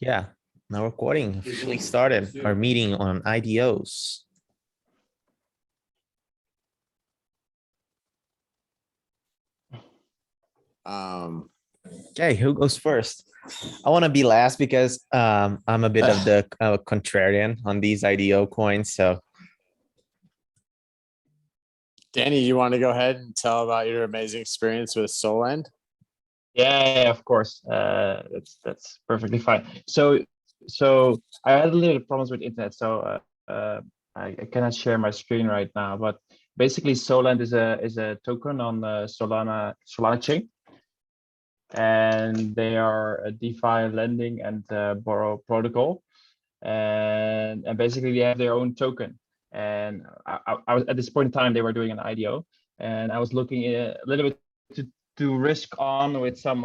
Yeah, now recording officially started our meeting on IDOs. Okay, who goes first? I want to be last because I'm a bit of the contrarian on these IDO coins. So, Danny, you want to go ahead and tell about your amazing experience with SolEnd? Yeah, of course. That's perfectly fine. So I had a little problems with internet, so I cannot share my screen right now. But basically, SolEnd is a token on the Solana chain, and they are a DeFi lending and borrow protocol, and basically they have their own token. And I was at this point in time they were doing an IDO, and I was looking a little bit to risk on with some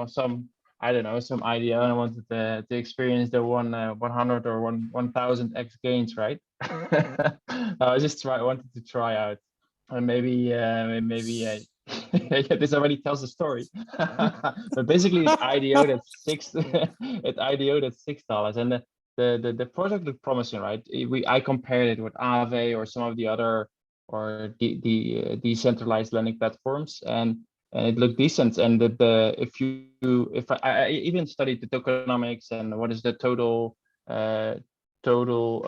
I don't know, some IDO. I wanted to experience the 100 or 1000x gains, right? I just wanted to try out, and maybe this already tells the story. But basically it's IDO that's $6 and the product looked promising, right? I compared it with Aave or some of the other or the decentralized lending platforms, and it looked decent. And if I even studied the tokenomics and what is the total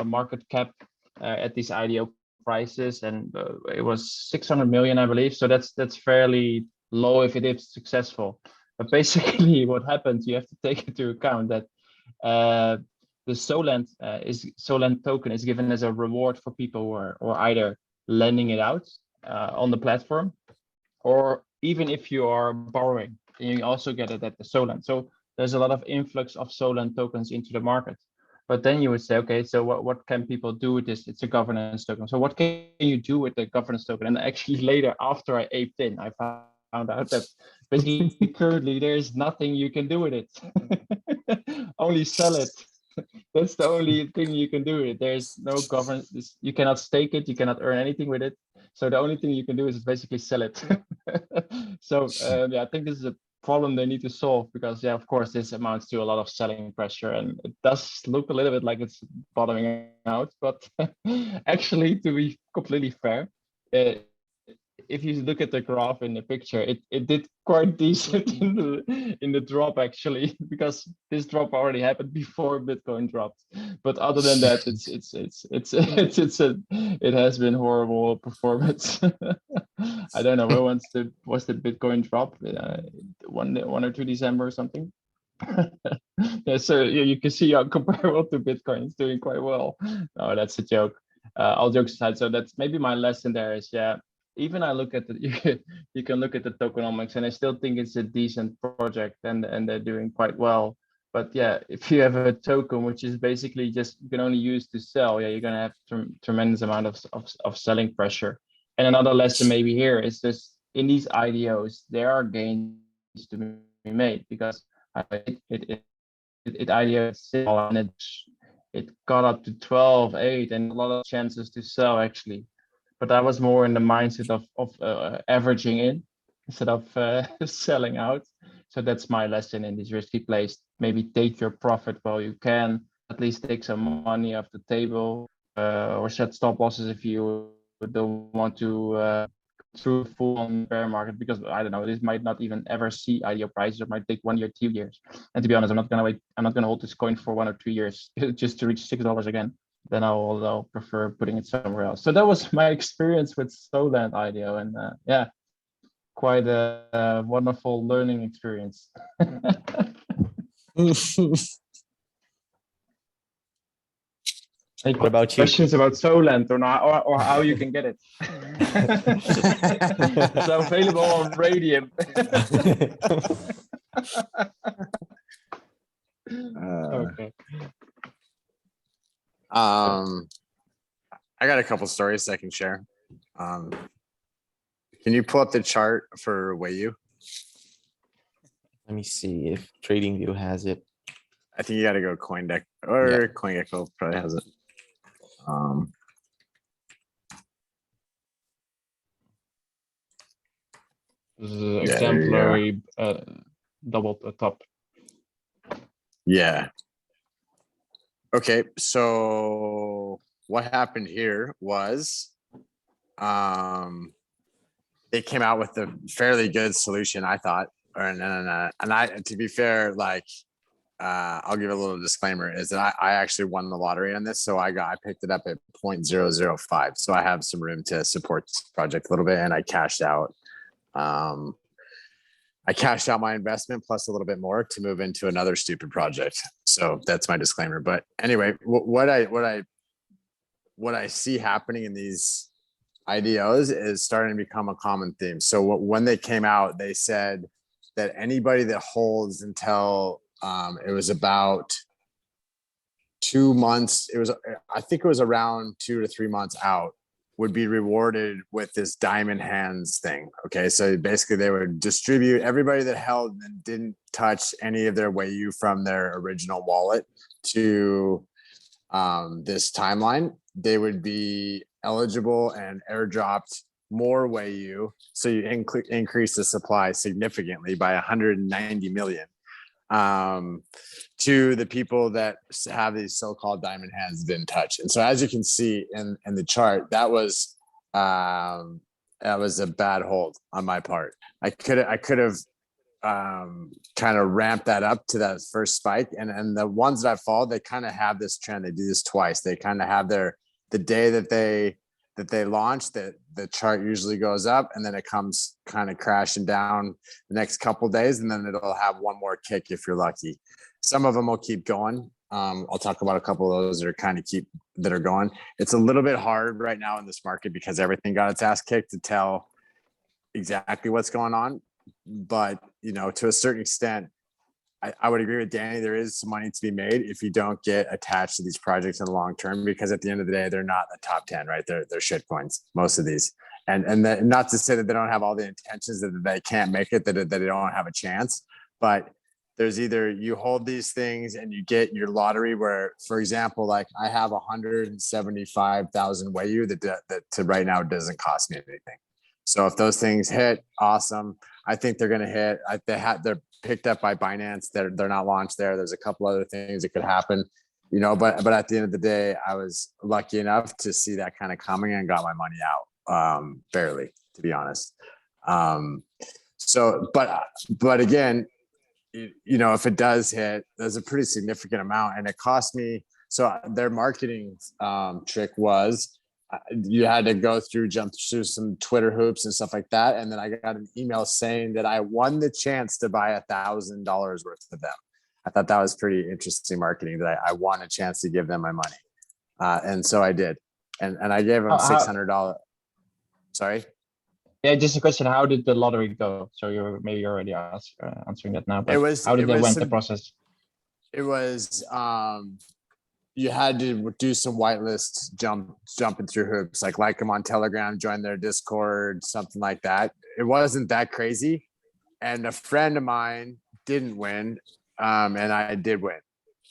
market cap at these IDO prices, and it was 600 million, I believe. So that's fairly low if it is successful. But basically, what happens, you have to take into account that the SolEnd token is given as a reward for people who are either lending it out on the platform, or even if you are borrowing, you also get it at the SolEnd. So there's a lot of influx of SolEnd tokens into the market. But then you would say, okay, so what can people do with this? It's a governance token. So what can you do with the governance token? And actually later, after I aped in, I found out that basically currently there's nothing you can do with it. Only sell it. That's the only thing you can do with it. There's no governance. You cannot stake it. You cannot earn anything with it. So the only thing you can do is basically sell it. So yeah, I think this is a problem they need to solve, because yeah, of course, this amounts to a lot of selling pressure, and it does look a little bit like it's bottoming out. But actually, to be completely fair, if you look at the graph in the picture, it did quite decent in the drop, actually, because this drop already happened before Bitcoin dropped. But other than that, it has been horrible performance. I don't know, where was the Bitcoin drop? 1 or 2 December or something. Yeah, so you can see how comparable to Bitcoin, it's doing quite well. No, that's a joke. All jokes aside, so that's maybe my lesson there is, yeah, even I look at the you can look at the tokenomics, and I still think it's a decent project, and they're doing quite well. But yeah, if you have a token which is basically just you can only use to sell, yeah, you're gonna have tremendous amount of selling pressure. And another lesson maybe here is this: in these IDOs, there are gains to be made, because it IDO and it got up to 12.8 and a lot of chances to sell, actually. But I was more in the mindset of averaging in instead of selling out. So that's my lesson in these risky plays. Maybe take your profit while you can, at least take some money off the table, or set stop losses if you don't want to through full on bear market, because I don't know, this might not even ever see IDO prices. It might take 1 year, 2 years. And to be honest, I'm not gonna hold this coin for 1 or 2 years just to reach $6 again. Then I'll prefer putting it somewhere else. So that was my experience with SolEnd IDO, and yeah, quite a wonderful learning experience. What about you? Questions about SolEnd or how you can get it? It's available on Radium. Okay. I got a couple stories I can share. Can you pull up the chart for Wayu? Let me see if TradingView has it. I think you got to go CoinDeck, or CoinGecko probably has it. This is exemplary double top. Yeah. Okay, so what happened here was they came out with a fairly good solution, I thought. And I, to be fair, like I'll give a little disclaimer is that I actually won the lottery on this. So I picked it up at 0.005. So I have some room to support this project a little bit, and I cashed out. I cashed out my investment plus a little bit more to move into another stupid project. So that's my disclaimer. But anyway, what I see happening in these IDOs is starting to become a common theme. So when they came out, they said that anybody that holds until it was about 2 months, I think it was around 2 to 3 months out, would be rewarded with this diamond hands thing. Okay, so basically they would distribute everybody that held and didn't touch any of their Wayu from their original wallet to this timeline. They would be eligible and airdropped more Wayu, so you increase the supply significantly by 190 million to the people that have these so-called diamond hands didn't touch. And so as you can see in the chart, that was a bad hold on my part. I could have kind of ramped that up to that first spike, and the ones that I followed, they kind of have this trend. They do this twice. They kind of have the day that they launch, that the chart usually goes up, and then it comes kind of crashing down the next couple days, and then it'll have one more kick if you're lucky. Some of them will keep going. I'll talk about a couple of those that are going. It's a little bit hard right now in this market because everything got its ass kicked to tell exactly what's going on. But to a certain extent, I would agree with Danny. There is some money to be made if you don't get attached to these projects in the long term, because at the end of the day, they're not the top 10, right? They're shit coins, most of these. And not to say that they don't have all the intentions, that they can't make it, that they don't have a chance. But there's either you hold these things and you get your lottery where, for example, like I have 175,000 Wayu that to right now doesn't cost me anything. So if those things hit, awesome. I think they're going to hit. They're picked up by Binance. They're not launched there. There's a couple other things that could happen, but at the end of the day, I was lucky enough to see that kind of coming and got my money out barely, to be honest. So, but again, if it does hit, there's a pretty significant amount, and it cost me. So their marketing trick was, you had to jump through some Twitter hoops and stuff like that. And then I got an email saying that I won the chance to buy $1,000 worth of them. I thought that was pretty interesting marketing, that I won a chance to give them my money. And so I did. And I gave them $600. Sorry. Yeah, just a question. How did the lottery go? So you're already answering that now, but how did they went the process? It was, you had to do some whitelists, jumping through hoops, like them on Telegram, join their Discord, something like that. It wasn't that crazy. And a friend of mine didn't win, and I did win.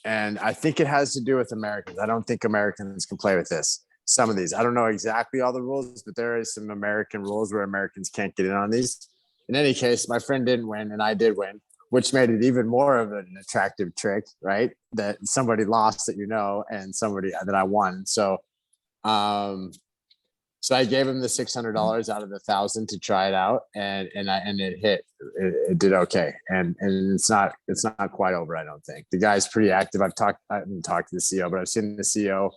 And I think it has to do with Americans. I don't think Americans can play with this. Some of these, I don't know exactly all the rules, but there is some American rules where Americans can't get in on these. In any case, my friend didn't win and I did win, which made it even more of an attractive trick, right? That somebody lost that and somebody that I won. So I gave him the $600 out of the 1,000 to try it out, and it hit. It did okay, and it's not quite over. I don't think the guy's pretty active. I haven't talked to the CEO, but I've seen the CEO.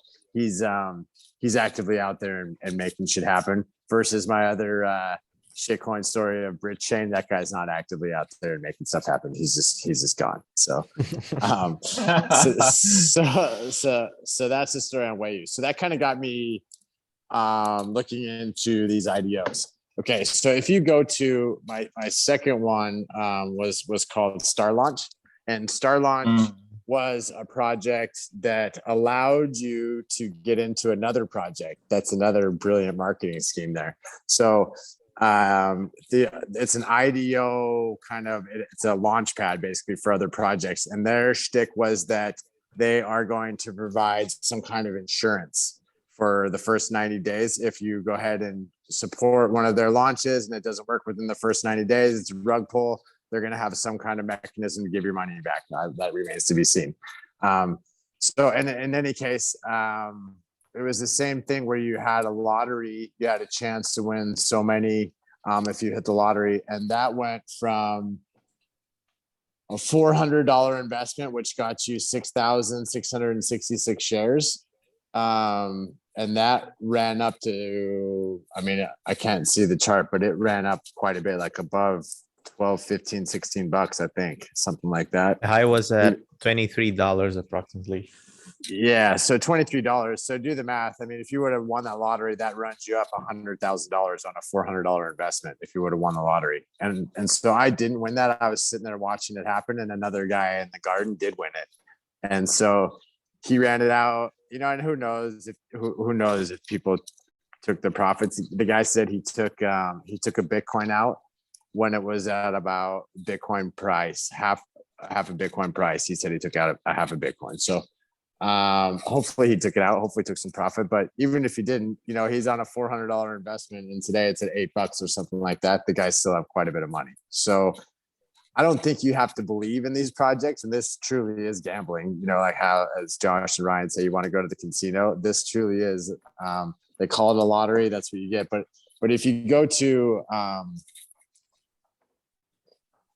He's actively out there and making shit happen. Versus my other shitcoin story of Brit Chain, that guy's not actively out there and making stuff happen. He's just gone. So so that's the story on Wayu. So that kind of got me looking into these IDOs. Okay, so if you go to my second one, was called StarLaunch, and StarLaunch was a project that allowed you to get into another project. That's another brilliant marketing scheme there. So it's an IDO it's a launch pad basically for other projects, and their shtick was that they are going to provide some kind of insurance for the first 90 days. If you go ahead and support one of their launches and it doesn't work within the first 90 days, it's a rug pull. they're going to have some kind of mechanism to give your money back. That remains to be seen. So in any case, it was the same thing where you had a lottery, you had a chance to win so many if you hit the lottery, and that went from a $400 investment, which got you 6,666 shares. And that ran up to, I mean, I can't see the chart, but it ran up quite a bit, like above 12, 15, 16 bucks, I think, something like that. The high was at $23 approximately. Yeah, so $23. So do the math. I mean, if you would have won that lottery, that runs you up $100,000 on a $400 investment if you would have won the lottery. And so I didn't win that. I was sitting there watching it happen, and another guy in the garden did win it. And so he ran it out, you know, and who knows if people took the profits. The guy said he took a Bitcoin out when it was at about Bitcoin price, half a Bitcoin price. He said he took out a half a Bitcoin. So hopefully he took it out, hopefully took some profit. But even if he didn't, you know, he's on a $400 investment, and today it's at $8 or something like that. The guys still have quite a bit of money. So I don't think you have to believe in these projects, and this truly is gambling, you know, like how, as Josh and Ryan say, you want to go to the casino. This truly is, they call it a lottery. That's what you get. But if you go to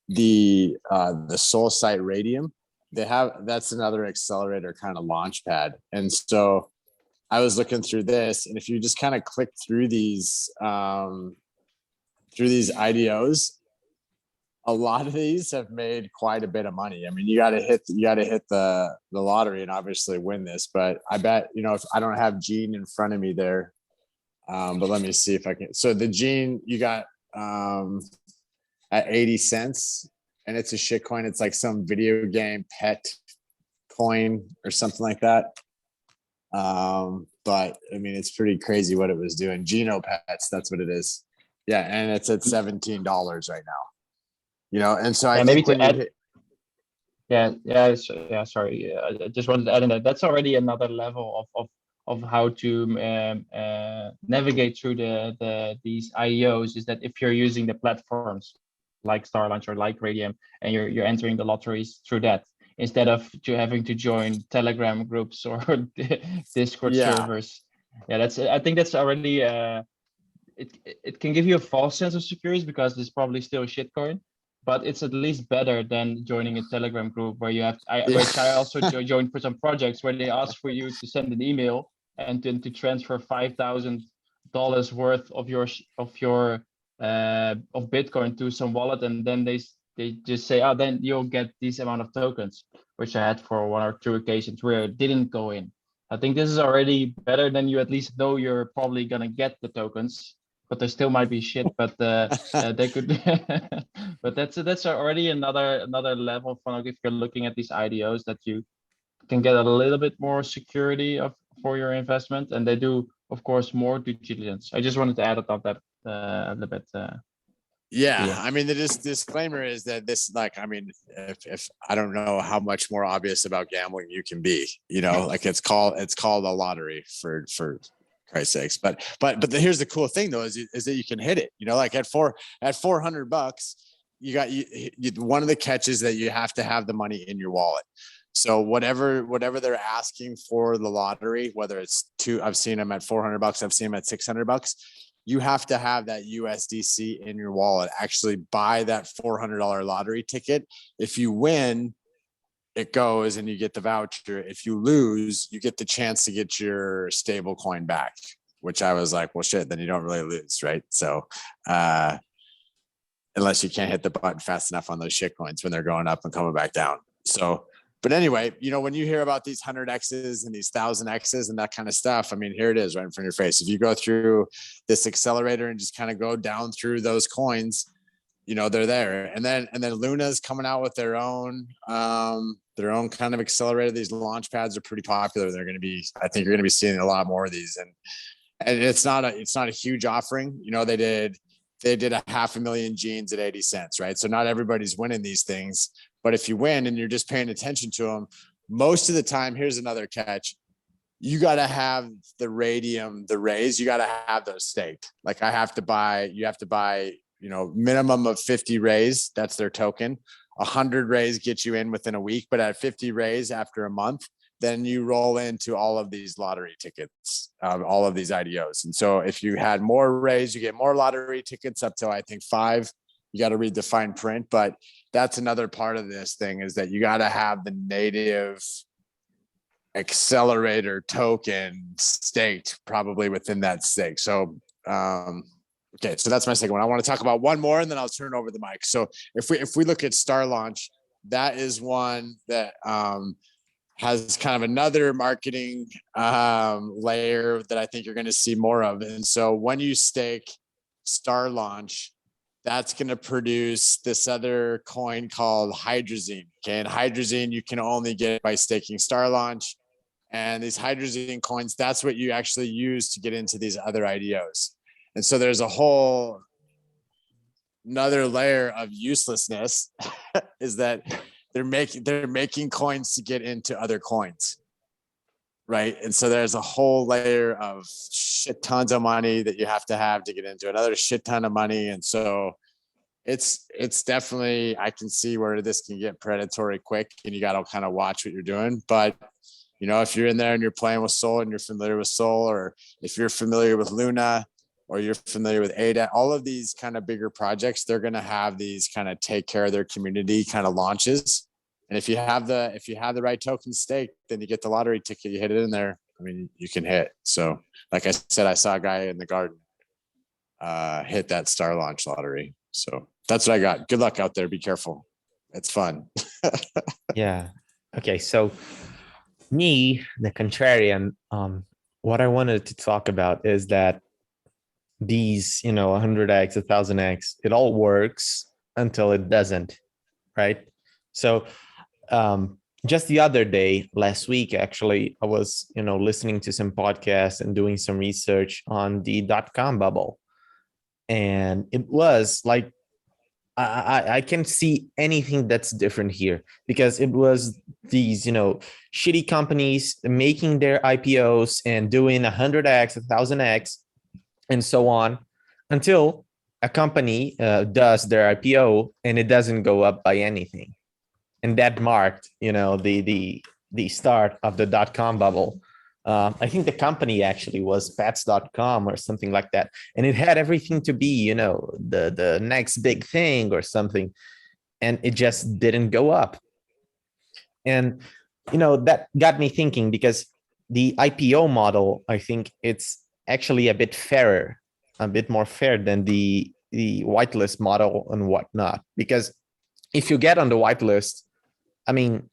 the Soul Site Radium, that's another accelerator kind of launch pad. And so I was looking through this, and if you just kind of click through these IDOs, a lot of these have made quite a bit of money. I mean, you got to hit the lottery and obviously win this. But I bet, you know, if I don't have Gene in front of me there, but let me see if I can. So the Gene you got at 80 cents, and it's a shit coin. It's like some video game pet coin or something like that. But I mean, it's pretty crazy what it was doing. Geno Pets, that's what it is. Yeah, and it's at $17 right now. You know, and so I think when you sorry. I just wanted to add in that's already another level of how to navigate through these IEOs, is that if you're using the platforms like StarLaunch or like Radium, and you're entering the lotteries through that, instead of having to join Telegram groups or Discord servers. Yeah, I think that's already it can give you a false sense of security because there's probably still shitcoin. But it's at least better than joining a Telegram group where you have, which I also joined for some projects where they ask for you to send an email and then to transfer $5,000 worth of Bitcoin to some wallet, and then they just say, oh, then you'll get this amount of tokens, which I had for 1 or 2 occasions where it didn't go in. I think this is already better than you at least know you're probably gonna get the tokens. But there still might be shit, but they could. But that's already another level for, if you're looking at these IDOs, that you can get a little bit more security for your investment, and they do, of course, more due diligence. I just wanted to add on that a little bit. Yeah, I mean, the disclaimer is that this, like, I mean, if I don't know how much more obvious about gambling you can be, you know, like it's called a lottery for Christ's sakes. But here's the cool thing though, is that you can hit it, you know, like at $400, you got one of the catches that you have to have the money in your wallet. So whatever they're asking for the lottery, whether it's I've seen them at $400, I've seen them at $600, you have to have that USDC in your wallet, actually buy that $400 lottery ticket. If you win, it goes and you get the voucher. If you lose, you get the chance to get your stable coin back, which I was like, well, shit, then you don't really lose, right? So unless you can't hit the button fast enough on those shit coins when they're going up and coming back down. So, but anyway, you know, when you hear about these 100Xs and these 1000Xs and that kind of stuff, I mean, here it is right in front of your face. If you go through this accelerator and just kind of go down through those coins, you know, they're there. And then Luna's coming out with their own kind of accelerator. These launch pads are pretty popular. I think you're going to be seeing a lot more of these. And it's not a huge offering. You know, they did 500,000 genes at 80 cents, right? So not everybody's winning these things, but if you win and you're just paying attention to them, most of the time, here's another catch. You got to have the Radium, the rays, you got to have those staked. Like you have to buy minimum of 50 raise, that's their token. 100 raise gets you in within a week, but at 50 raise after a month, then you roll into all of these lottery tickets, all of these IDOs. And so if you had more raise, you get more lottery tickets up to, I think, 5. You got to read the fine print, but that's another part of this thing, is that you got to have the native accelerator token staked probably within that stake. So, okay, so that's my second one. I want to talk about one more, and then I'll turn over the mic. So if we look at StarLaunch, that is one that has kind of another marketing layer that I think you're going to see more of. And so when you stake StarLaunch, that's going to produce this other coin called Hydrazine. Okay, and Hydrazine you can only get by staking StarLaunch. And these Hydrazine coins, that's what you actually use to get into these other IDOs. And so there's a whole another layer of uselessness is that they're making coins to get into other coins, right? And so there's a whole layer of shit tons of money that you have to get into another shit ton of money. And so it's definitely, I can see where this can get predatory quick, and you got to kind of watch what you're doing. But if you're in there and you're playing with Sol and you're familiar with Sol, or if you're familiar with Luna, or you're familiar with ADA, all of these kind of bigger projects, they're going to have these kind of take care of their community kind of launches. And if you have the right token staked, then you get the lottery ticket, you hit it in there. I mean, you can hit. So like I said, I saw a guy in the garden hit that StarLaunch lottery. So that's what I got. Good luck out there. Be careful. It's fun. Yeah. Okay. So me, the contrarian, what I wanted to talk about is that these, 100x, 1000x, it all works until it doesn't, right? So just the other day, last week, actually, I was, listening to some podcasts and doing some research on the .com bubble. And it was like, I can't see anything that's different here, because it was these, shitty companies making their IPOs and doing 100x, 1000x, and so on, until a company does their IPO and it doesn't go up by anything. And that marked, the start of the .com bubble. I think the company actually was pets.com or something like that. And it had everything to be, the next big thing or something. And it just didn't go up. And, that got me thinking, because the IPO model, I think it's actually a bit more fair than the whitelist model and whatnot. Because if you get on the whitelist, I mean,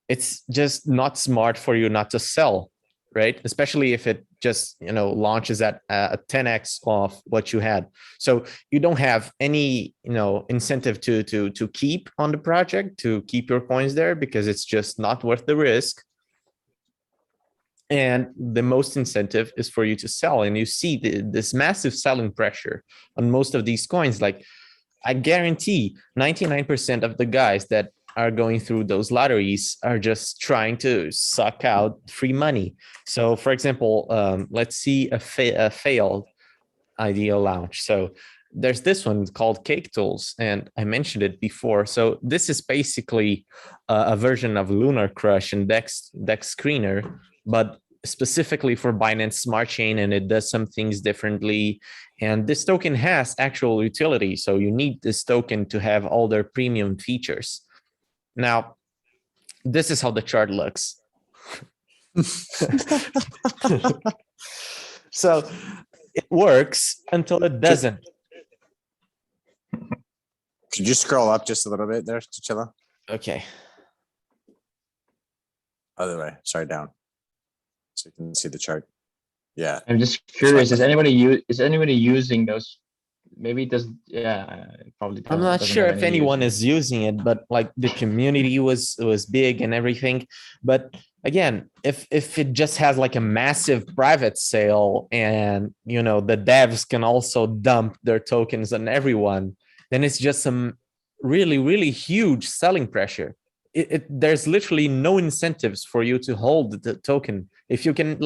it's just not smart for you not to sell, right? Especially if it just, launches at a 10x of what you had. So you don't have any, incentive to keep on the project, to keep your coins there, because it's just not worth the risk. And the most incentive is for you to sell. And you see this massive selling pressure on most of these coins. Like, I guarantee 99% of the guys that are going through those lotteries are just trying to suck out free money. So for example, let's see a failed IDO launch. So there's this one called Cake Tools, and I mentioned it before. So this is basically a version of Lunar Crush and Dex Screener, but specifically for Binance Smart Chain, and it does some things differently. And this token has actual utility. So you need this token to have all their premium features. Now, this is how the chart looks. So it works until it doesn't. Could you scroll up just a little bit there, Chichilla? Okay. Other way. Sorry, down. So you can see the chart. Yeah. I'm just curious, is anybody using those? Maybe it does. Yeah, probably. I'm not sure if anyone is using it, but like the community was big and everything. But again, if it just has like a massive private sale, and the devs can also dump their tokens on everyone, then it's just some really, really huge selling pressure. There's literally no incentives for you to hold the token. If you can,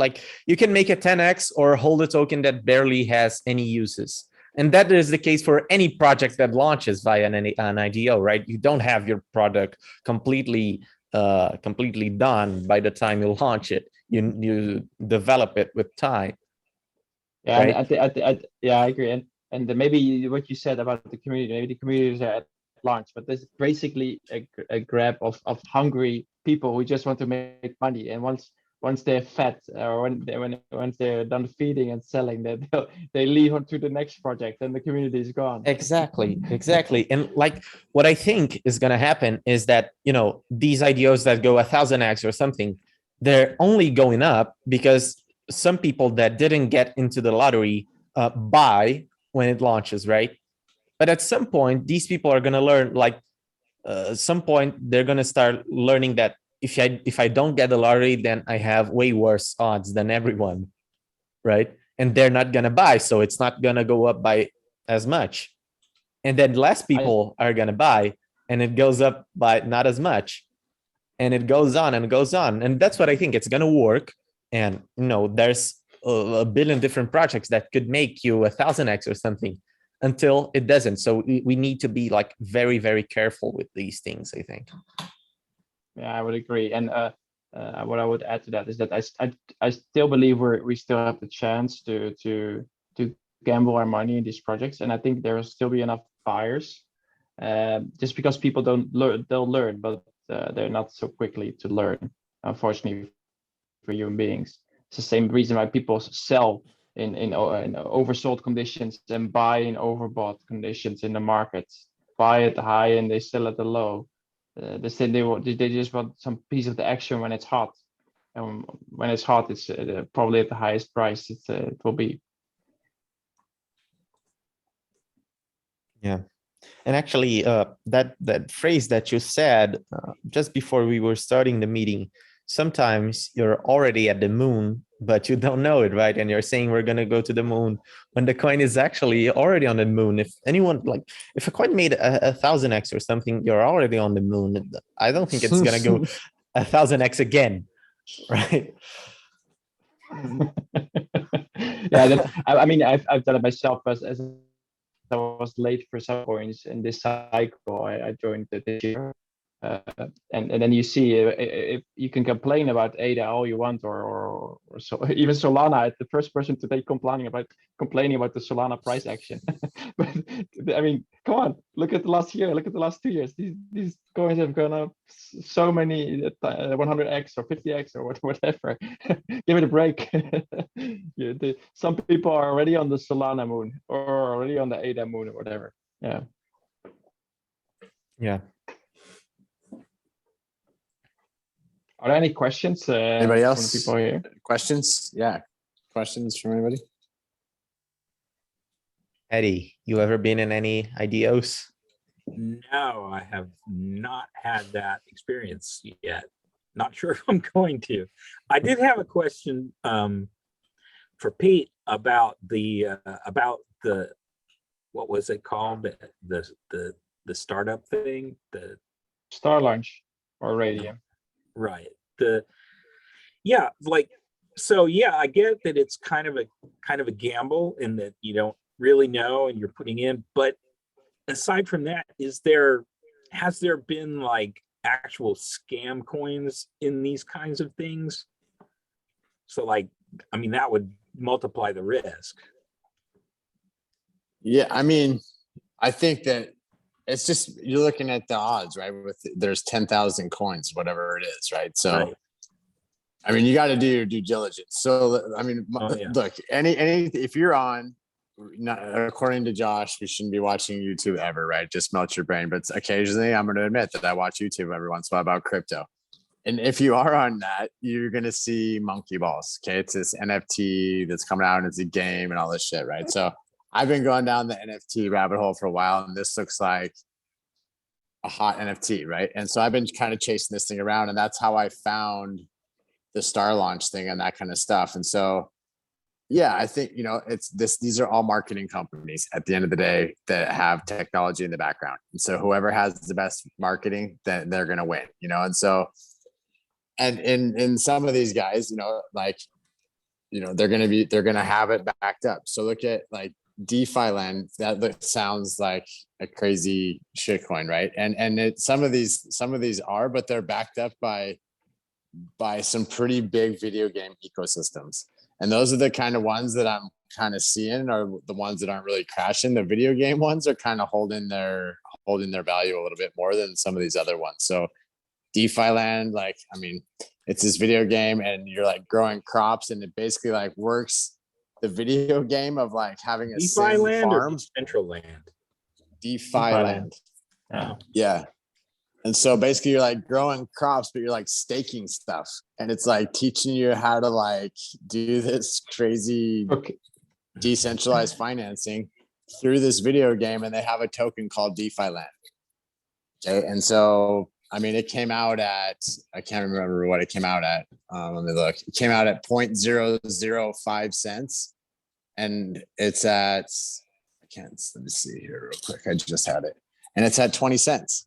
you can make a 10x or hold a token that barely has any uses. And that is the case for any project that launches via an IDO, right? You don't have your product completely done by the time you launch it. You develop it with time. Yeah, right? yeah, I agree. And maybe what you said about the community, maybe the communities are at launch, but this is basically a grab of hungry people who just want to make money. And once they're fat, or once they're done feeding and selling, they leave on to the next project, and the community is gone. Exactly. And like what I think is going to happen is that, these IDOs that go 1000x or something, they're only going up because some people that didn't get into the lottery buy when it launches, right? But at some point, these people are going to learn, like some point, they're going to start learning that if I don't get the lottery, then I have way worse odds than everyone, right? And they're not going to buy, so it's not going to go up by as much. And then less people are going to buy, and it goes up by not as much. And it goes on and goes on. And that's what I think. It's going to work. And, there's a billion different projects that could make you 1000x or something until it doesn't. So we need to be like very, very careful with these things, I think. Yeah, I would agree. And what I would add to that is that I still believe we still have the chance to gamble our money in these projects, and I think there will still be enough buyers. Just because people don't learn, they'll learn, but they're not so quickly to learn, unfortunately, for human beings. It's the same reason why people sell in oversold conditions and buy in overbought conditions in the market. Buy at the high and they sell at the low. They say they just want some piece of the action when it's hot. And when it's hot, it's probably at the highest price it will be. Yeah. And actually, that phrase that you said just before we were starting the meeting, sometimes you're already at the moon, but you don't know it, right? And you're saying we're going to go to the moon when the coin is actually already on the moon. If anyone, like, if a coin made a 1000x or something, you're already on the moon. I don't think it's going to go 1000x again, right? Yeah, I mean, I've done it myself as I was late for some coins in this cycle. I joined this year. And then you see if you can complain about ADA all you want, or so even Solana, the first person today complaining about the Solana price action. But I mean, come on, look at the last year, look at the last 2 years. These coins have gone up so many 100x or 50x or whatever. Give it a break. Some people are already on the Solana moon or already on the ADA moon or whatever. Yeah. Yeah. Are there any questions? Anybody else? From the people here? Questions? Yeah. Questions from anybody? Eddie, you ever been in any IDOs? No, I have not had that experience yet. Not sure if I'm going to. I did have a question for Pete about the what was it called? The startup thing, the StarLaunch or Radium. Right. So I get that it's kind of a gamble in that you don't really know and you're putting in, but aside from that, has there been like actual scam coins in these kinds of things? So like, I mean, that would multiply the risk. Yeah, I mean, I think that it's just, you're looking at the odds, right? There's 10,000 coins, whatever it is, right? So, right. I mean, you got to do your due diligence. So, I mean, look, any if you're on, not according to Josh, we shouldn't be watching YouTube ever, right? Just melt your brain. But occasionally, I'm going to admit that I watch YouTube every once in a while about crypto. And if you are on that, you're going to see monkey balls. Okay, it's this NFT that's coming out and it's a game and all this shit, right? So I've been going down the NFT rabbit hole for a while, and this looks like a hot NFT, right? And so I've been kind of chasing this thing around, and that's how I found the StarLaunch thing and that kind of stuff. And so, yeah, I think, these are all marketing companies at the end of the day that have technology in the background. And so whoever has the best marketing, then they're going to win, And so, and in some of these guys, they're going to have it backed up. So look at like DeFi land, that sounds like a crazy shitcoin, right? And some of these are, but they're backed up by some pretty big video game ecosystems. And those are the kind of ones that I'm kind of seeing are the ones that aren't really crashing. The video game ones are kind of holding their value a little bit more than some of these other ones. So DeFi land, like, I mean, it's this video game and you're like growing crops, and it basically like works the video game of like having a DeFi land farm. or central land? DeFi land. Yeah. Yeah. And so basically you're like growing crops, but you're like staking stuff. And it's like teaching you how to like do this crazy decentralized financing through this video game. And they have a token called DeFi land. Okay. And so, I mean, it came out at, I can't remember what it came out at. Let me look. It came out at 0.005 cents. And it's at, let me see here real quick. I just had it. And it's at 20 cents.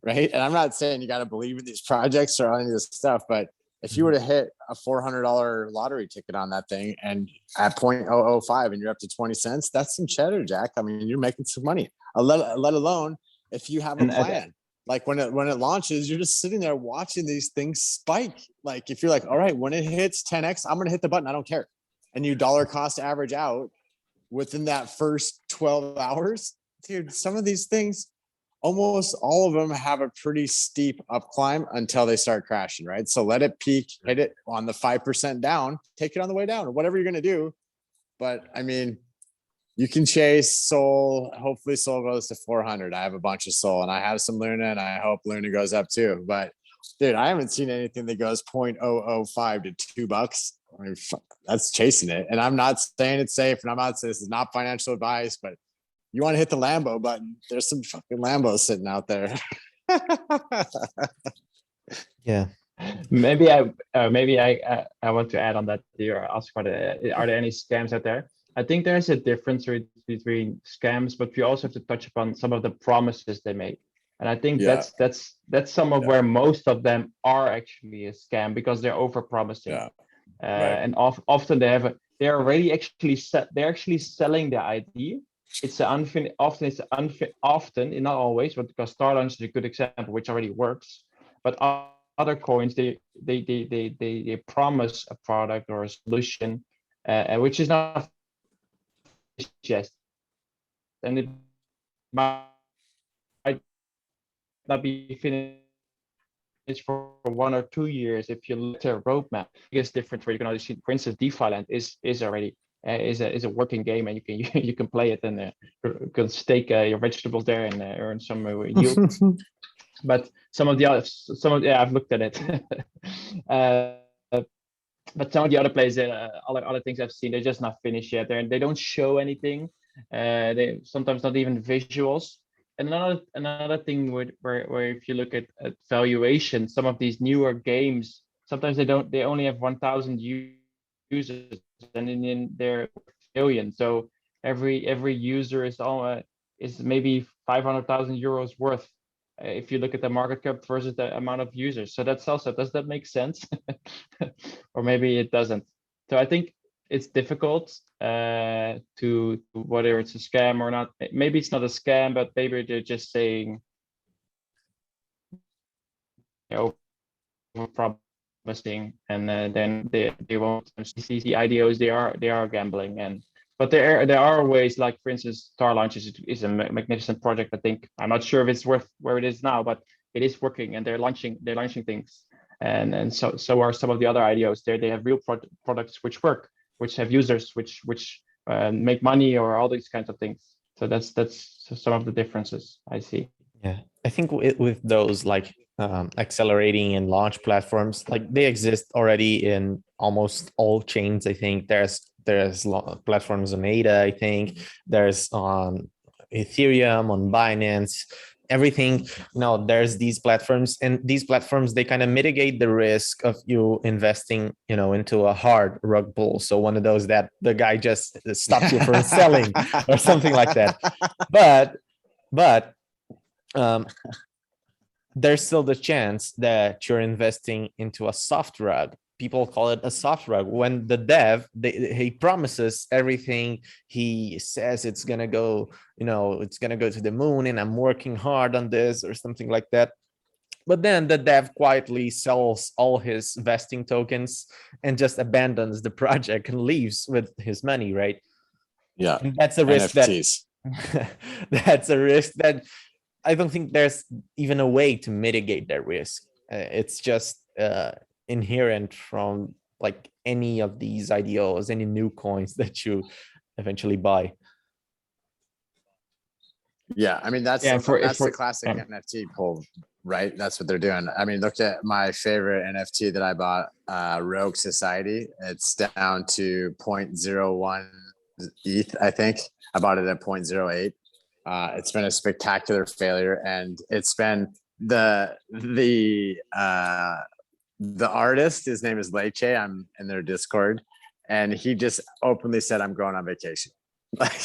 Right. And I'm not saying you got to believe in these projects or any of this stuff, but if you were to hit a $400 lottery ticket on that thing and at 0.005 and you're up to 20 cents, that's some cheddar, Jack. I mean, you're making some money, let alone if you have a plan. Like when it launches, you're just sitting there watching these things spike. Like if you're like, all right, when it hits 10x, I'm going to hit the button. I don't care. And you dollar cost average out within that first 12 hours, dude, some of these things, almost all of them have a pretty steep up climb until they start crashing, right? So let it peak, hit it on the 5% down, take it on the way down or whatever you're going to do. But I mean, you can chase Sol. Hopefully Sol goes to 400. I have a bunch of Sol and I have some Luna and I hope Luna goes up too. But dude, I haven't seen anything that goes 0.005 to $2. I mean, that's chasing it. And I'm not saying it's safe and I'm not saying this is not financial advice, but you want to hit the Lambo button. There's some fucking Lambos sitting out there. Yeah. Maybe I want to add on that. You ask are there any scams out there? I think there's a difference between scams, but we also have to touch upon some of the promises they make. And I think that's some of where most of them are actually a scam because they're over promising. Yeah. And often they're already actually they're actually selling the idea. It's often, not always, but because StarLaunch is a good example, which already works. But other coins, they promise a product or a solution, which is not just, and it might not be finished for 1 or 2 years. If you look at a roadmap, it's different. Where you can already see, for instance, DeFi land is already. Is a working game, and you can play it and you can stake your vegetables there and earn some yield. But I've looked at it. But some of the other plays, other things I've seen, they're just not finished yet. They don't show anything. They sometimes not even visuals. And another thing where if you look at valuation, some of these newer games, sometimes they only have 1,000 users. And in their billion, so every user is maybe 500,000 euros worth if you look at the market cap versus the amount of users. So that's also, does that make sense? Or maybe it doesn't. So I think it's difficult to whether it's a scam or not. Maybe it's not a scam, but maybe they're just saying, promising, and then they won't see the IDOs. They are gambling, but there are ways, like for instance, StarLaunch is a magnificent project. I think I'm not sure if it's worth where it is now, but it is working, and they're launching things, and so are some of the other IDOs. They have real products which work, which have users, which make money, or all these kinds of things. So that's some of the differences I see. Yeah, I think with those like accelerating and launch platforms, like they exist already in almost all chains. I think there's platforms on ADA. I think there's on Ethereum, on Binance, everything. There's these platforms, and these platforms, they kind of mitigate the risk of you investing, into a hard rug pull. So one of those that the guy just stops you from selling or something like that. But there's still the chance that you're investing into a soft rug, people call it a soft rug. When the dev, he promises everything, he says it's gonna go, it's gonna go to the moon, and I'm working hard on this or something like that. But then the dev quietly sells all his vesting tokens and just abandons the project and leaves with his money, right? Yeah. And that's a risk NFTs. that's a risk that I don't think there's even a way to mitigate that risk. It's just inherent from like any of these IDOs, any new coins that you eventually buy. Yeah, I mean that's Yeah, that's the classic NFT pull, right? That's what they're doing. I mean, look at my favorite NFT that I bought, Rogue Society. It's down to 0.01 ETH, I think. I bought it at 0.08. It's been a spectacular failure, and it's been the artist. His name is Leche. I'm in their Discord, and he just openly said, "I'm going on vacation." Like,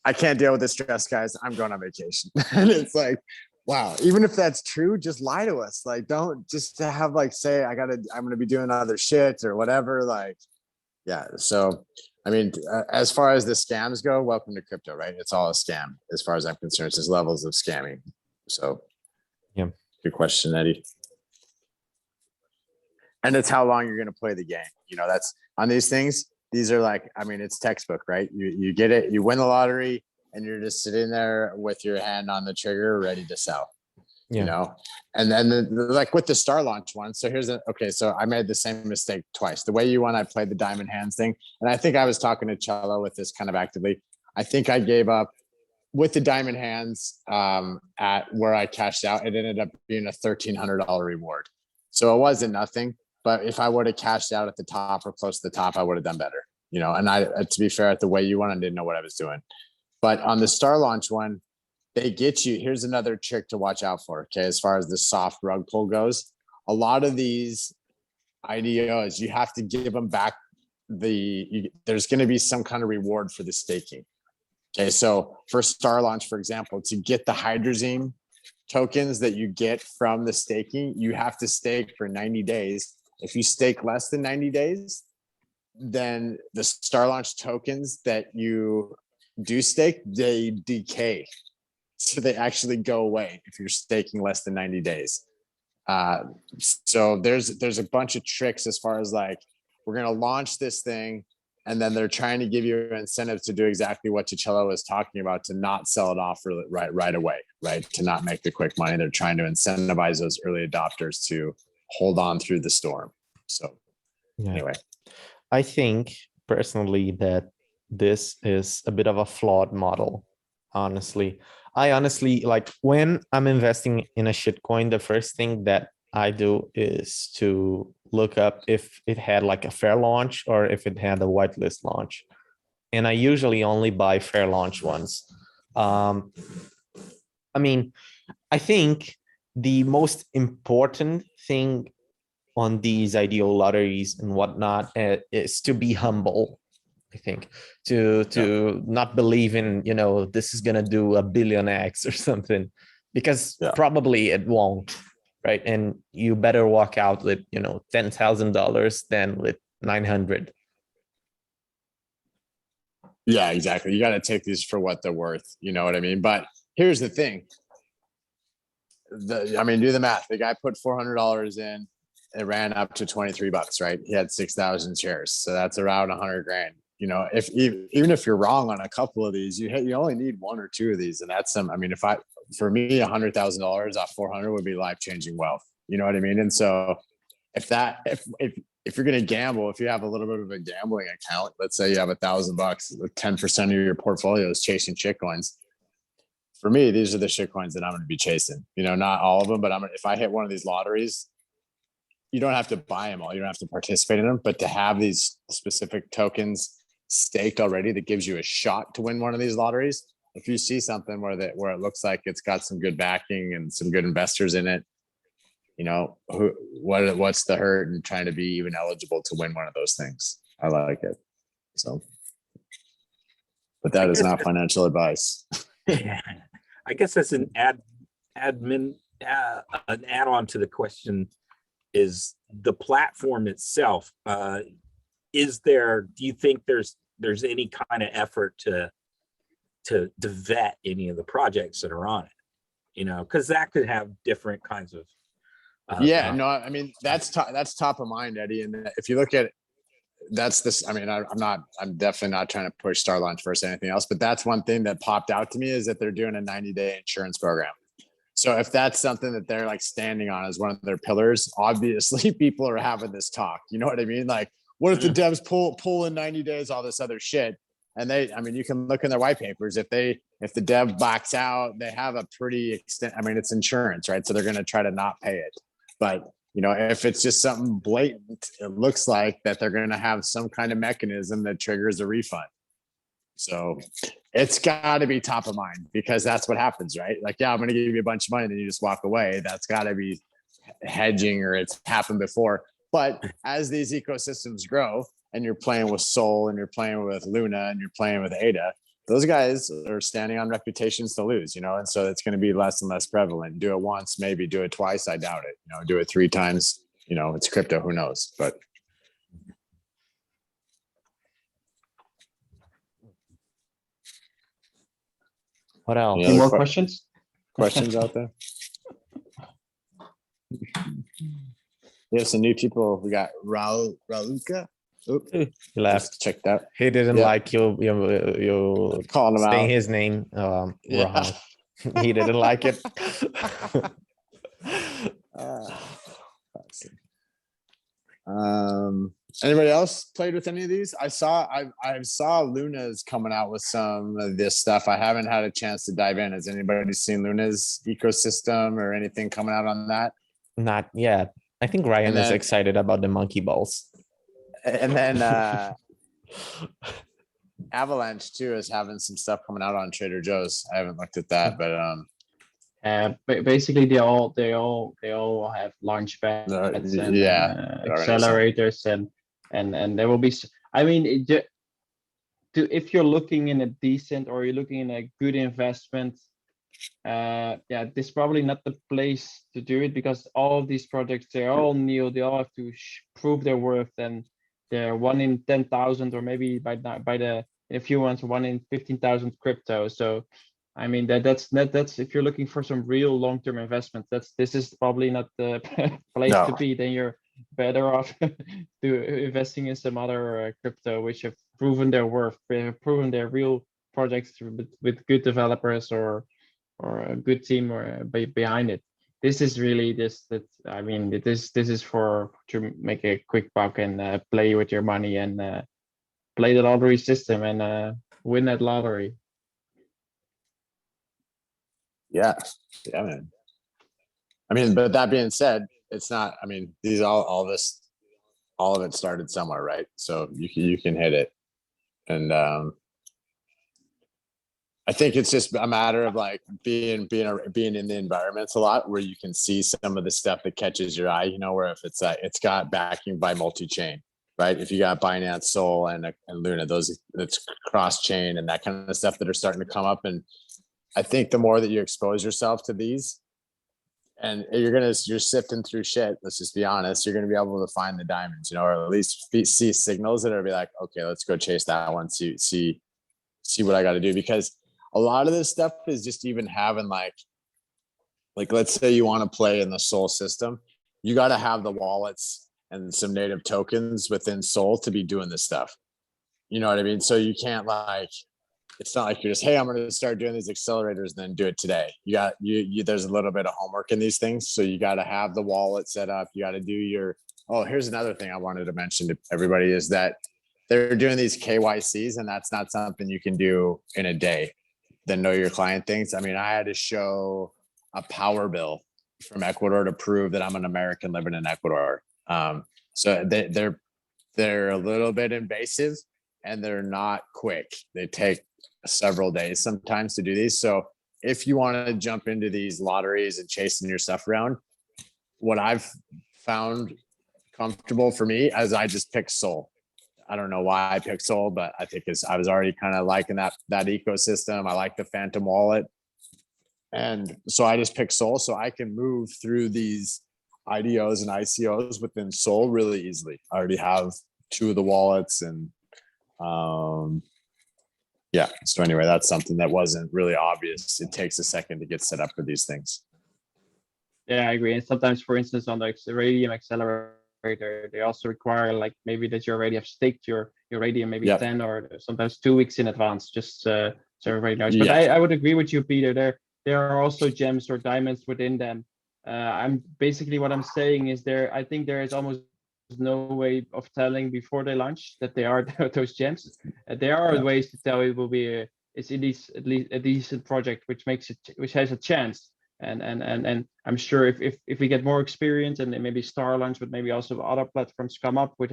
I can't deal with the stress, guys. I'm going on vacation. And it's like, wow, even if that's true, just lie to us. Like, don't just to have like, say, I'm going to be doing other shit or whatever. Like, yeah. So, I mean, as far as the scams go, welcome to crypto, right? It's all a scam as far as I'm concerned. It's just levels of scamming. So, yeah, good question, Eddie. And it's how long you're going to play the game. That's on these things. These are like, I mean, it's textbook, right? You get it, you win the lottery, and you're just sitting there with your hand on the trigger, ready to sell. yeah. And then like with the StarLaunch one. So so I made the same mistake twice. The way you won, I played the diamond hands thing, and I think I was talking to Cello with this kind of actively. I think I gave up with the diamond hands at where I cashed out. It ended up being a $1,300 reward, so it wasn't nothing. But if I would have cashed out at the top or close to the top, I would have done better, and to be fair, at the way you won, I didn't know what I was doing. But on the StarLaunch one, they get you. Here's another trick to watch out for. Okay. As far as the soft rug pull goes, a lot of these IDOs, you have to give them back there's going to be some kind of reward for the staking. Okay. So for StarLaunch, for example, to get the hydrazine tokens that you get from the staking, you have to stake for 90 days. If you stake less than 90 days, then the StarLaunch tokens that you do stake, they decay. So they actually go away if you're staking less than 90 days. So there's a bunch of tricks as far as like, we're going to launch this thing, and then they're trying to give you incentives to do exactly what Ticello was talking about, to not sell it off right away, right? To not make the quick money. They're trying to incentivize those early adopters to hold on through the storm. So anyway, I think personally that this is a bit of a flawed model. Honestly, like when I'm investing in a shitcoin, the first thing that I do is to look up if it had like a fair launch or if it had a whitelist launch. And I usually only buy fair launch ones. I mean, I think the most important thing on these IDO lotteries and whatnot is to be humble. I think to not believe in, this is gonna do 1 billion X or something, because probably it won't, right? And you better walk out with, $10,000 than with 900. Yeah, exactly. You got to take these for what they're worth. You know what I mean? But here's the thing. Do the math. The guy put $400 in. It ran up to $23, right? He had 6,000 shares. So that's around 100 grand. Even if you're wrong on a couple of these, you only need one or two of these. And that's for me, $100,000 off 400 would be life-changing wealth. You know what I mean? And so if you're going to gamble, if you have a little bit of a gambling account, let's say you have $1,000, 10% of your portfolio is chasing shitcoins. For me, these are the shitcoins that I'm going to be chasing. Not all of them, but if I hit one of these lotteries, you don't have to buy them all. You don't have to participate in them, but to have these specific tokens staked already, that gives you a shot to win one of these lotteries. If you see something where it looks like it's got some good backing and some good investors in it, what's the hurt in trying to be even eligible to win one of those things? I like it. So, but that is not financial advice. I guess that's an add-on to the question. is the platform itself. Do you think there's any kind of effort to vet any of the projects that are on it? You know, because that could have different kinds of yeah, no, I mean, that's top of mind, Eddie. And if you look at I mean, I'm definitely not trying to push StarLaunch versus anything else, but that's one thing that popped out to me is that they're doing a 90-day insurance program. So if that's something that they're like standing on as one of their pillars, obviously people are having this talk. You know what I mean? Like, what if the devs pull in 90 days, all this other shit? And I mean, you can look in their white papers. If the dev backs out, they have a pretty extent. I mean, it's insurance, right? So they're going to try to not pay it. But you know, if it's just something blatant, it looks like that they're going to have some kind of mechanism that triggers a refund. So it's got to be top of mind because that's what happens, right? Like, yeah, I'm going to give you a bunch of money and then you just walk away. That's got to be hedging, or it's happened before. But as these ecosystems grow and you're playing with Sol and you're playing with Luna and you're playing with ADA, those guys are standing on reputations to lose, you know, and so it's going to be less and less prevalent. Do it once, maybe do it twice. I doubt it. You know, do it 3 times. You know, it's crypto. Who knows? But What else? Any more questions? Questions out there? We have some new people. We got Raulka. Oops, He left. check that. He didn't Yeah. like you Calling him saying out. his name. Yeah. Wrong. He didn't like it. Anybody else played with any of these? I saw Luna's coming out with some of this stuff. I haven't had a chance to dive in. Has anybody seen Luna's ecosystem or anything coming out on that? Not yet. I think Ryan And is then- excited about the monkey balls. And then Avalanche too is having some stuff coming out on Trader Joe's. I haven't looked at that, but Basically, they all have launch pads and yeah, accelerators and there will be. I mean, if you're looking in a decent or you're looking in a good investment, yeah, this is probably not the place to do it because all of these projects, they're all new. They all have to prove their worth, and they're 1 in 10,000 or maybe by the in a few months 1 in 15,000 crypto. So I mean that's if you're looking for some real long-term investment, this is probably not the place to be. Then you're better off investing in some other crypto which have proven their worth, proven their real projects with good developers or a good team or behind it. This is really I mean, this is for to make a quick buck and play with your money and play the lottery system and win that lottery. Yeah, man. I mean, but that being said, it's not. I mean, all of it started somewhere, right? So you can hit it, and I think it's just a matter of like being in the environments a lot where you can see some of the stuff that catches your eye. You know, where if it's got backing by multi-chain, right? If you got Binance, Sol, and Luna, it's cross-chain and that kind of stuff that are starting to come up. And I think the more that you expose yourself to these, and you're sifting through shit. Let's just be honest. You're gonna be able to find the diamonds, you know, or at least see signals that are be like, okay, let's go chase that one. See what I got to do, because a lot of this stuff is just even having like let's say you want to play in the Sol system, you got to have the wallets and some native tokens within Sol to be doing this stuff. You know what I mean? So you can't it's not like you're just, hey, I'm going to start doing these accelerators and then do it today. There's a little bit of homework in these things. So you got to have the wallet set up. You got to do here's another thing I wanted to mention to everybody is that they're doing these KYCs, and that's not something you can do in a day. The know your client things. I mean, I had to show a power bill from Ecuador to prove that I'm an American living in Ecuador. So they're a little bit invasive and they're not quick. They take several days sometimes to do these. So if you want to jump into these lotteries and chasing your stuff around, what I've found comfortable for me is I just pick Sol. I don't know why I picked Sol, but I think I was already kind of liking that ecosystem. I like the Phantom wallet. And so I just picked Sol so I can move through these IDOs and ICOs within Sol really easily. I already have 2 of the wallets, and yeah. So anyway, that's something that wasn't really obvious. It takes a second to get set up for these things. Yeah, I agree. And sometimes, for instance, on the Radium accelerator, they also require like maybe that you already have staked your Radium maybe Yep. 10 or sometimes 2 weeks in advance, just so everybody knows. But Yeah. I would agree with you, Peter. There are also gems or diamonds within them. I'm basically what I'm saying is I think there is almost no way of telling before they launch that they are those gems. There are Yeah. ways to tell it will be it's at least a decent project, which has a chance. And I'm sure if we get more experience and then maybe StarLaunch, but maybe also other platforms come up with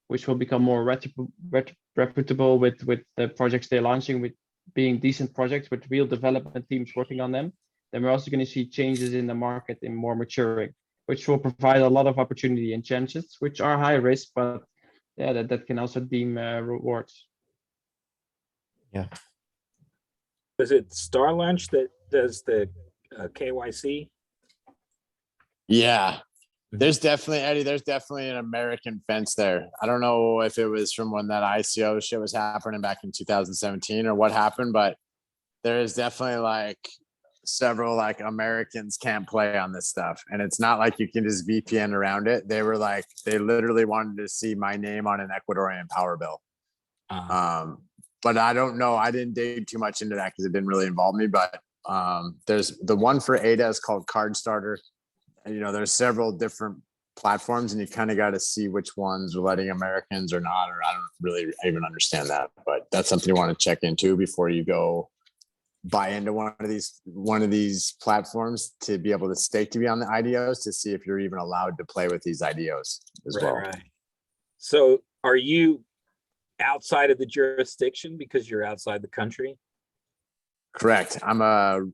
which will become more reputable with the projects they're launching, with being decent projects with real development teams working on them, then we're also going to see changes in the market and more maturing, which will provide a lot of opportunity and chances, which are high risk, but yeah, that can also deem rewards. Yeah. Was it StarLaunch that does the KYC? Yeah. There's definitely, Eddie, there's definitely an American fence there. I don't know if it was from when that ICO shit was happening back in 2017 or what happened, but there is definitely like several like Americans can't play on this stuff. And it's not like you can just VPN around it. They were like, they literally wanted to see my name on an Ecuadorian power bill. But I don't know. I didn't dig too much into that because it didn't really involve me. But there's the one for ADA is called Card Starter. And, you know, there's several different platforms and you kind of got to see which ones are letting Americans or not, or I don't really even understand that, but that's something you want to check into before you go buy into one of these platforms to be able to stake to be on the IDOs to see if you're even allowed to play with these IDOs as well. Right. So are you outside of the jurisdiction because you're outside the country? Correct. I'm a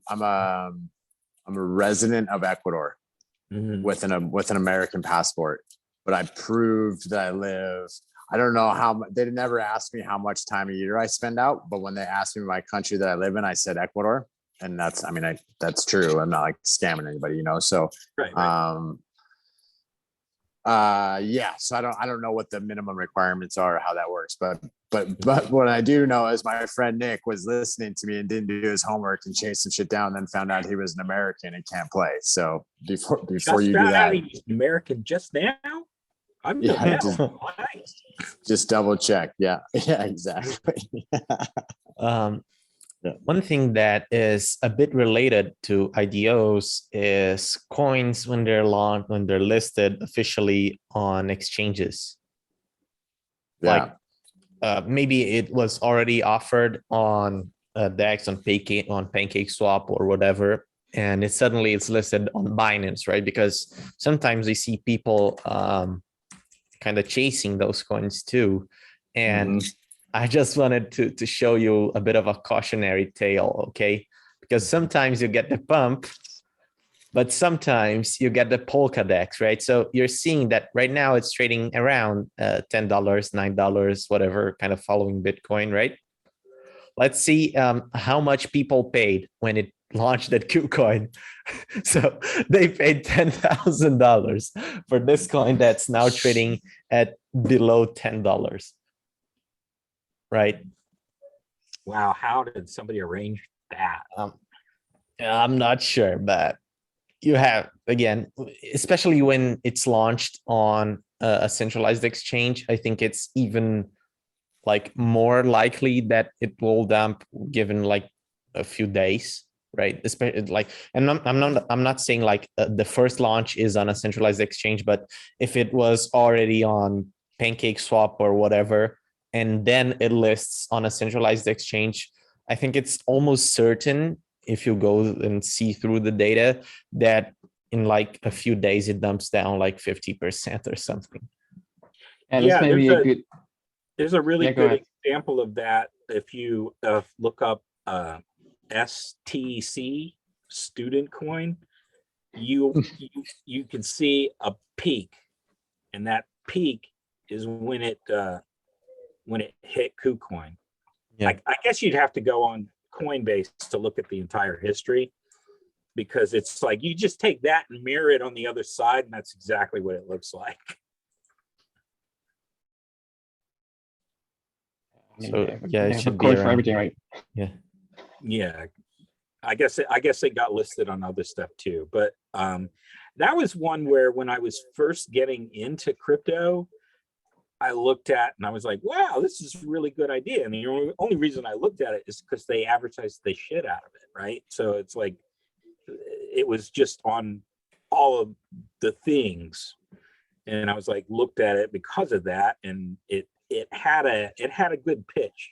resident of Ecuador. Mm-hmm. with an American passport, but I proved that I live. I don't know how they never asked me how much time a year I spend out, but when they asked me my country that I live in, I said Ecuador, and that's that's true. I'm not like scamming anybody, you know. So, right. Yeah. So I don't know what the minimum requirements are or how that works, but what I do know is my friend Nick was listening to me and didn't do his homework and chased some shit down, then found out he was an American and can't play. So before you do that, he's American just now. I'm just double check. Yeah, yeah, exactly. One thing that is a bit related to IDOs is coins when they're launched, when they're listed officially on exchanges. Yeah. Like maybe it was already offered on DEX, on PancakeSwap or whatever, and it's listed on Binance, right? Because sometimes we see people kind of chasing those coins too, and I just wanted to show you a bit of a cautionary tale, okay? Because sometimes you get the pump, but sometimes you get the Polkadex, right? So you're seeing that right now it's trading around $10, $9, whatever, kind of following Bitcoin, right? Let's see how much people paid when it launched that KuCoin. So they paid $10,000 for this coin that's now trading at below $10. Right. Wow. How did somebody arrange that? I'm not sure, but you have, again, especially when it's launched on a centralized exchange, I think it's even like more likely that it will dump given like a few days, right? Especially like, and I'm not saying like the first launch is on a centralized exchange, but if it was already on PancakeSwap or whatever, and then it lists on a centralized exchange, I think it's almost certain, if you go and see through the data, that in like a few days it dumps down like 50% or something. And yeah, maybe there's a really good example of that. If you look up STC, student coin, you can see a peak, and that peak is when it hit KuCoin. Yeah. I guess you'd have to go on Coinbase to look at the entire history, because it's like you just take that and mirror it on the other side, and that's exactly what it looks like. So yeah, they it have a should be coin for around. everything, right? Yeah. Yeah, I guess they got listed on other stuff too, but that was one where when I was first getting into crypto, I looked at and I was like, wow, this is a really good idea. And the only reason I looked at it is because they advertised the shit out of it, right? So it's like it was just on all of the things, and I was like, looked at it because of that, and it had a good pitch.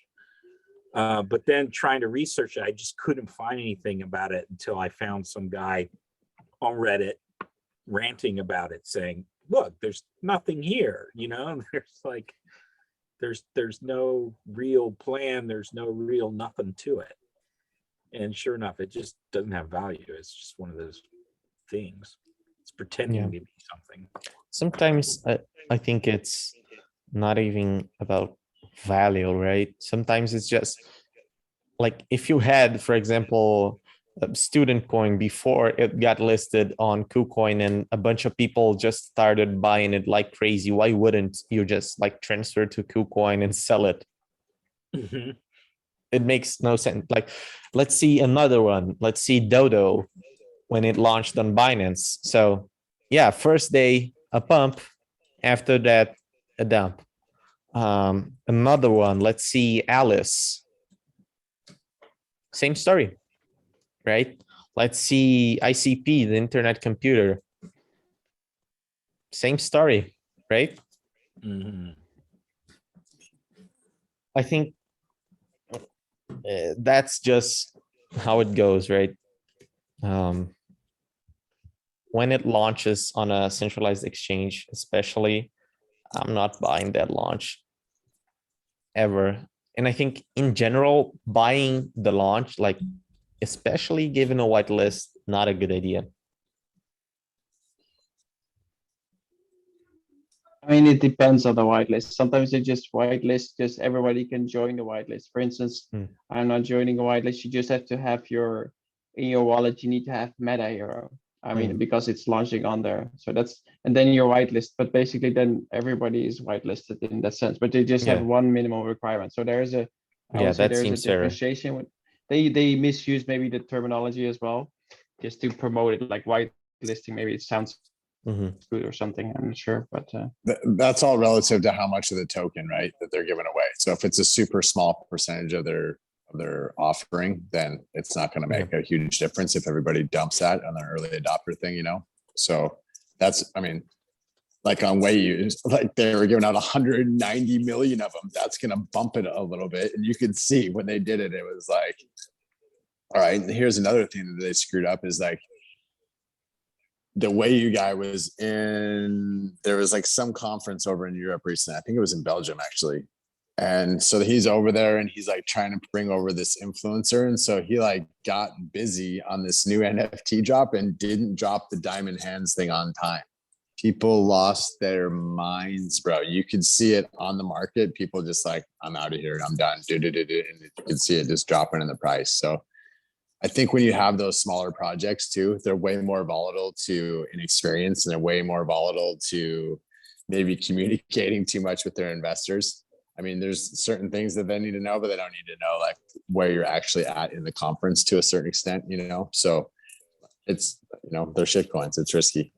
But then trying to research it, I just couldn't find anything about it until I found some guy on Reddit ranting about it, saying, look, there's nothing here, there's like, there's no real plan, there's no real nothing to it. And sure enough, it just doesn't have value. It's just one of those things. It's pretending to be something. Sometimes I think it's not even about value, right? Sometimes it's just like if you had, for example, a student coin before it got listed on KuCoin and a bunch of people just started buying it like crazy, why wouldn't you just like transfer to KuCoin and sell it? Mm-hmm. It makes no sense. Like, let's see another one. Let's see Dodo when it launched on Binance. So yeah, first day a pump, after that a dump. Another one, let's see Alice. Same story, right? Let's see ICP, the internet computer. Same story, right? Mm-hmm. I think that's just how it goes, right? When it launches on a centralized exchange, especially, I'm not buying that launch ever. And I think in general, buying the launch, like especially given a whitelist, not a good idea. I mean, it depends on the whitelist. Sometimes you just whitelist, just everybody can join the whitelist. For instance, I'm not joining a whitelist. You just have to have in your wallet, you need to have Meta Hero. I mean, because it's launching on there. So and then your whitelist, but basically then everybody is whitelisted in that sense, but they just have one minimum requirement. So there's a differentiation. With, they misuse maybe the terminology as well, just to promote it like whitelisting. Maybe it sounds good or something, I'm not sure, but that's all relative to how much of the token, right, that they're giving away. So if it's a super small percentage of their offering, then it's not going to make a huge difference if everybody dumps that on the early adopter thing, So that's, I mean, like on Wayuse, like they were giving out 190 million of them. That's going to bump it a little bit. And you could see when they did it, it was like, all right, and here's another thing that they screwed up is like, the Wayuu guy was there was like some conference over in Europe recently. I think it was in Belgium actually. And so he's over there and he's like trying to bring over this influencer. And so he like got busy on this new NFT drop and didn't drop the diamond hands thing on time. People lost their minds, bro. You could see it on the market. People just like, I'm out of here. I'm done. And you could see it just dropping in the price. So I think when you have those smaller projects too, they're way more volatile to inexperience and they're way more volatile to maybe communicating too much with their investors. I mean, there's certain things that they need to know, but they don't need to know like where you're actually at in the conference to a certain extent, So it's, they're shit coins. It's risky.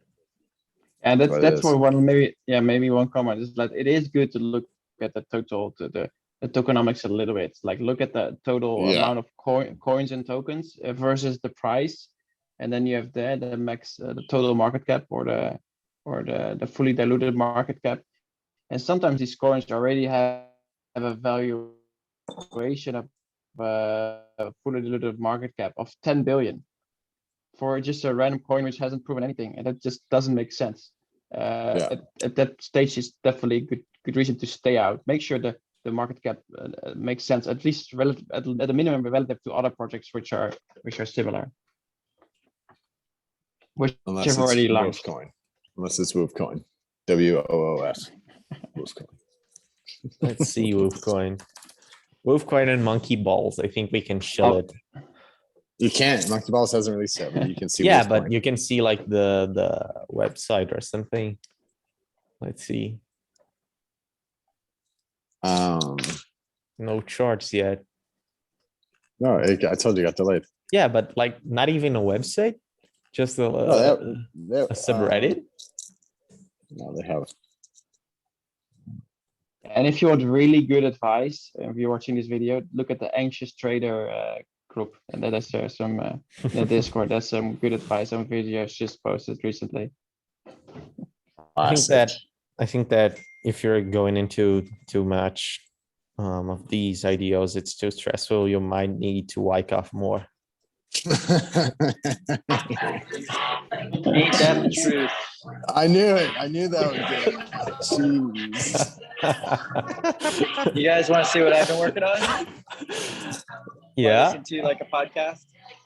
And that's why maybe one comment is that it is good to look at the total, the tokenomics a little bit. Like look at the total amount of coins and tokens versus the price, and then you have the max, the total market cap or the fully diluted market cap. And sometimes these coins already have a valuation of a fully diluted market cap of 10 billion for just a random coin which hasn't proven anything, and that just doesn't make sense. At that stage is definitely a good reason to stay out. Make sure the market cap makes sense, at least at the minimum relative to other projects which are similar. Unless it's already launched. Wolfcoin. Unless it's Wolfcoin. WOOF. Wolfcoin. Let's see Wolfcoin. Wolfcoin and monkey balls. I think we can shill it. You can't. Monkey Balls hasn't released yet, but you can see. Yeah, what's but going. you can see like the website or something. Let's see. No charts yet. No, I told you, it got delayed. Yeah, but like not even a website, just No, a subreddit. No, they have. And if you want really good advice, if you're watching this video, look at the Anxious Trader group, and that is some in the Discord. That's some good advice on videos just posted recently. I think that if you're going into too much of these IDOs, it's too stressful. You might need to wake off more. Ain't that the truth? I knew it. I knew that would get it. Jeez. You guys want to see what I've been working on? Yeah. Listen to like a podcast.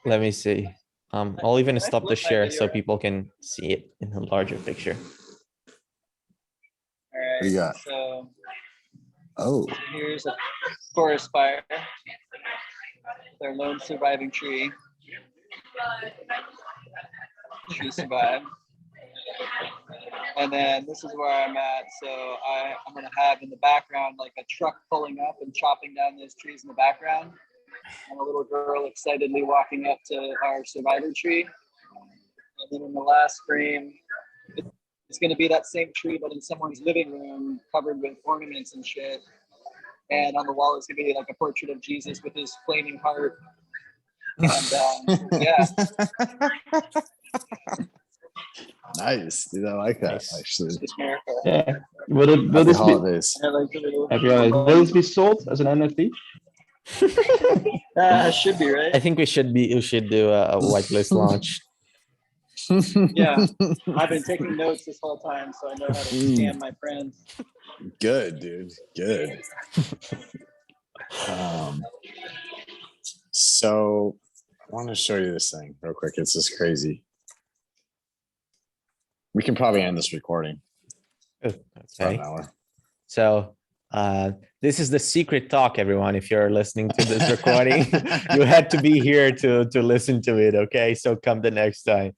Let me see. I'll even stop the flip my share video so around? people can see it in a larger picture. All right. What do you got? So Oh, here's a forest fire. Their lone surviving tree. Tree survived. And then this is where I'm at. So I'm gonna have in the background like a truck pulling up and chopping down those trees in the background. And a little girl excitedly walking up to our survivor tree. And then in the last frame, it's gonna be that same tree, but in someone's living room covered with ornaments and shit. And on the wall is gonna be like a portrait of Jesus with his flaming heart. And yeah. nice, dude. I like that Nice. actually. It's miracle. Yeah. Will Happy this be? holidays. I like the little. Will this be sold as an NFT? Should be right. I think we should do a whitelist launch. Yeah, I've been taking notes this whole time, so I know how to scam my friends. Good, dude. Good. So I want to show you this thing real quick. It's just crazy. We can probably end this recording. It's about Okay. an hour. So this is the secret talk, everyone. If you're listening to this recording, you had to be here to listen to it. Okay, so come the next time.